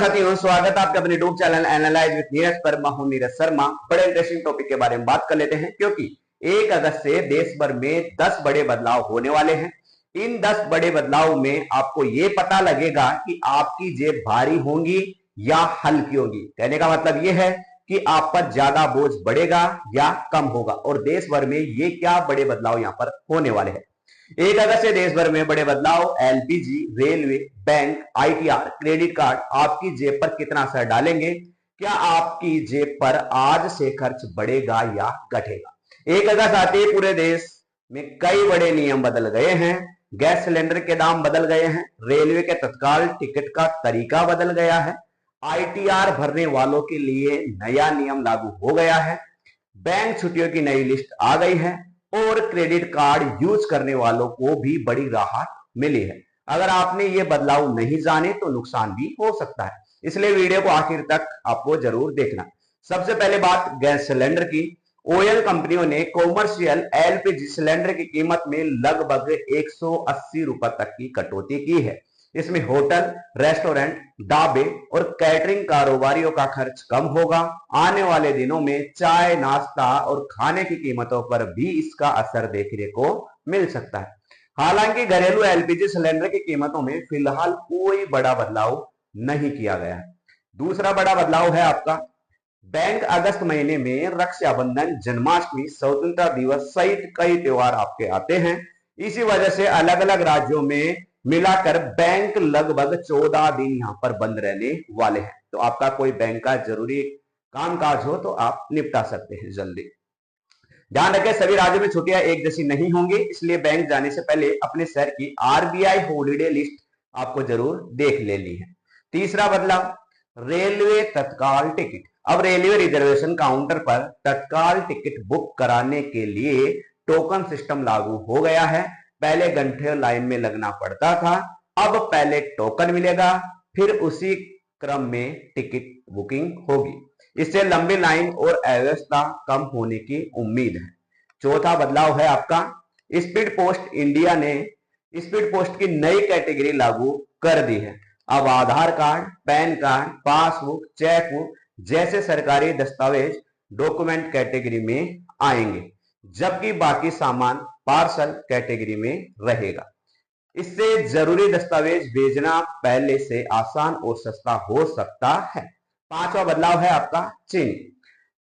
साथियों, स्वागत है आपके अपने YouTube channel analyse with Neeraj पर। मैं हूं नीरज शर्मा। बड़े इंटरेस्टिंग टॉपिक के बारे में बात कर लेते हैं, क्योंकि 1 अगस्त से देश भर में 10 बड़े बदलाव होने वाले हैं। इन 10 बड़े बदलाव में आपको ये पता लगेगा कि आपकी जेब भारी होंगी या हल्की होगी। कहने का मतलब ये है कि आप पर ज्यादा बोझ बढ़ेगा या कम होगा, और देश भर में ये क्या बड़े बदलाव यहाँ पर होने वाले हैं। 1 अगस्त से देश भर में बड़े बदलाव। LPG, railway, bank, ITR, credit card आपकी जेब पर कितना असर डालेंगे? क्या आपकी जेब पर आज से खर्च बढ़ेगा या घटेगा? 1 अगस्त आते ही पूरे देश में कई बड़े नियम बदल गए हैं। गैस सिलेंडर के दाम बदल गए हैं। रेलवे के तत्काल टिकट का तरीका बदल गया है। आईटीआर भरने वालों के लिए नया नियम लागू हो गया है। बैंक छुट्टियों की नई लिस्ट आ गई है और क्रेडिट कार्ड यूज करने वालों को भी बड़ी राहत मिली है। अगर आपने ये बदलाव नहीं जाने तो नुकसान भी हो सकता है, इसलिए वीडियो को आखिर तक आपको जरूर देखना। सबसे पहले बात गैस सिलेंडर की। ऑयल कंपनियों ने कॉमर्शियल एलपीजी सिलेंडर की कीमत में लगभग 180 रुपए तक की कटौती की है। इसमें होटल, रेस्टोरेंट, ढाबे और कैटरिंग कारोबारियों का खर्च कम होगा। आने वाले दिनों में चाय, नाश्ता और खाने की कीमतों पर भी इसका असर देखने को मिल सकता है। हालांकि घरेलू एलपीजी सिलेंडर की कीमतों में फिलहाल कोई बड़ा बदलाव नहीं किया गया है। दूसरा बड़ा बदलाव है आपका बैंक। अगस्त महीने में रक्षाबंधन, जन्माष्टमी, स्वतंत्रता दिवस सहित कई त्योहार आपके आते हैं। इसी वजह से अलग अलग राज्यों में मिलाकर बैंक लगभग 14 दिन यहां पर बंद रहने वाले हैं। तो आपका कोई बैंक का जरूरी कामकाज हो तो आप निपटा सकते हैं जल्दी। ध्यान रखें, सभी राज्यों में छुट्टियां एक जैसी नहीं होंगी, इसलिए बैंक जाने से पहले अपने शहर की आरबीआई हॉलीडे लिस्ट आपको जरूर देख लेनी है। तीसरा बदलाव, रेलवे तत्काल टिकट। अब रेलवे रिजर्वेशन काउंटर पर तत्काल टिकट बुक कराने के लिए टोकन सिस्टम लागू हो गया है। पहले घंटे लाइन में लगना पड़ता था, अब पहले टोकन मिलेगा, फिर उसी क्रम में टिकट बुकिंग होगी। इससे लंबी लाइन और अव्यवस्था कम होने की उम्मीद है। चौथा बदलाव है आपका स्पीड पोस्ट। इंडिया ने स्पीड पोस्ट की नई कैटेगरी लागू कर दी है। अब Aadhaar card, PAN card, passbook, chequebook जैसे सरकारी दस्तावेज डॉक्यूमेंट कैटेगरी में आएंगे, जबकि बाकी सामान पार्सल कैटेगरी में रहेगा। इससे जरूरी दस्तावेज भेजना पहले से आसान और सस्ता हो सकता है। पांचवा बदलाव है आपका चीनी।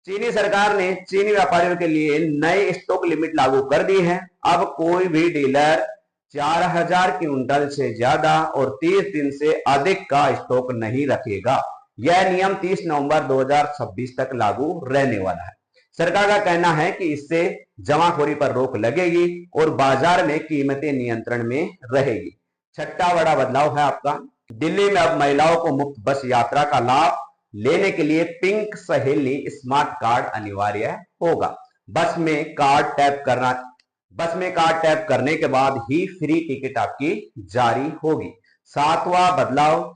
चीनी सरकार ने चीनी व्यापारियों के लिए नए स्टॉक लिमिट लागू कर दी है। अब कोई भी डीलर 4000 क्विंटल से ज्यादा और 30 दिन से अधिक का स्टॉक नहीं रखेगा। यह नियम 30 नवंबर 2026 तक लागू रहने वाला है। सरकार का कहना है कि इससे जमाखोरी पर रोक लगेगी और बाजार में कीमतें नियंत्रण में रहेगी। छठा बड़ा बदलाव है आपका दिल्ली में अब महिलाओं को मुफ्त बस यात्रा का लाभ लेने के लिए पिंक सहेली स्मार्ट कार्ड अनिवार्य होगा। बस में कार्ड टैप करने के बाद ही फ्री टिकट आपकी जारी होगी। सातवां बदलाव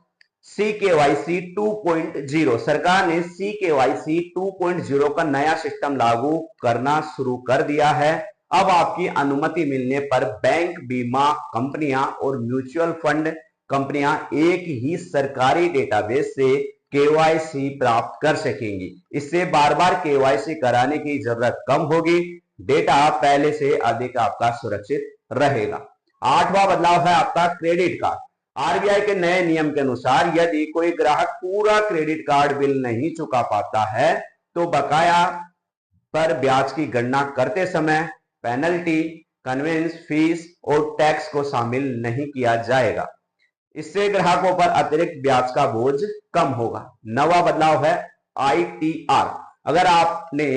CKYC 2.0। सरकार ने CKYC 2.0 का नया सिस्टम लागू करना शुरू कर दिया है। अब आपकी अनुमति मिलने पर बैंक, बीमा कंपनियां और म्यूचुअल फंड कंपनियां एक ही सरकारी डेटाबेस से KYC प्राप्त कर सकेंगी। इससे बार बार KYC कराने की जरूरत कम होगी। डेटा पहले से अधिक आपका सुरक्षित रहेगा। आठवां बदलाव है आपका क्रेडिट कार्ड। आरबीआई के नए नियम के अनुसार यदि कोई ग्राहक पूरा क्रेडिट कार्ड बिल नहीं चुका पाता है तो बकाया पर ब्याज की गणना करते समय पेनल्टी, कन्वेंस फीस और टैक्स को शामिल नहीं किया जाएगा। इससे ग्राहकों पर अतिरिक्त ब्याज का बोझ कम होगा। नवा बदलाव है आईटीआर। अगर आपने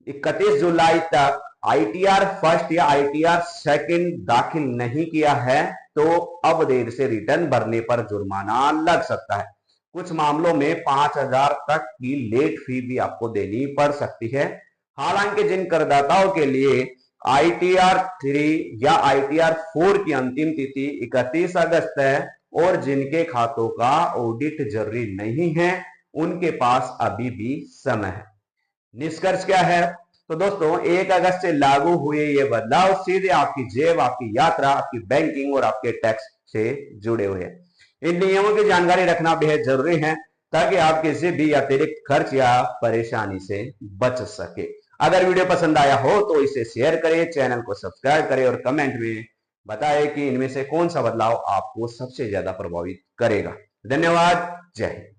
31 जुलाई तक आईटीआर फर्स्ट या आईटीआर सेकंड दाखिल नहीं किया है तो अब देर से रिटर्न भरने पर जुर्माना लग सकता है। कुछ मामलों में 5000 तक की लेट फी भी आपको देनी पड़ सकती है। हालांकि जिन करदाताओं के लिए आईटीआर 3 या आईटीआर 4 की अंतिम तिथि 31 अगस्त है और जिनके खातों का ऑडिट जरूरी नहीं है, उनके पास अभी भी समय है। निष्कर्ष क्या है? तो दोस्तों, 1 अगस्त से लागू हुए ये बदलाव सीधे आपकी जेब, आपकी यात्रा, आपकी बैंकिंग और आपके टैक्स से जुड़े हुए हैं। इन नियमों की जानकारी रखना बेहद जरूरी है ताकि आप किसी भी अतिरिक्त खर्च या परेशानी से बच सके। अगर वीडियो पसंद आया हो तो इसे शेयर करें, चैनल को सब्सक्राइब करें और कमेंट में बताएं कि इनमें से कौन सा बदलाव आपको सबसे ज्यादा प्रभावित करेगा। धन्यवाद। जय हिंद।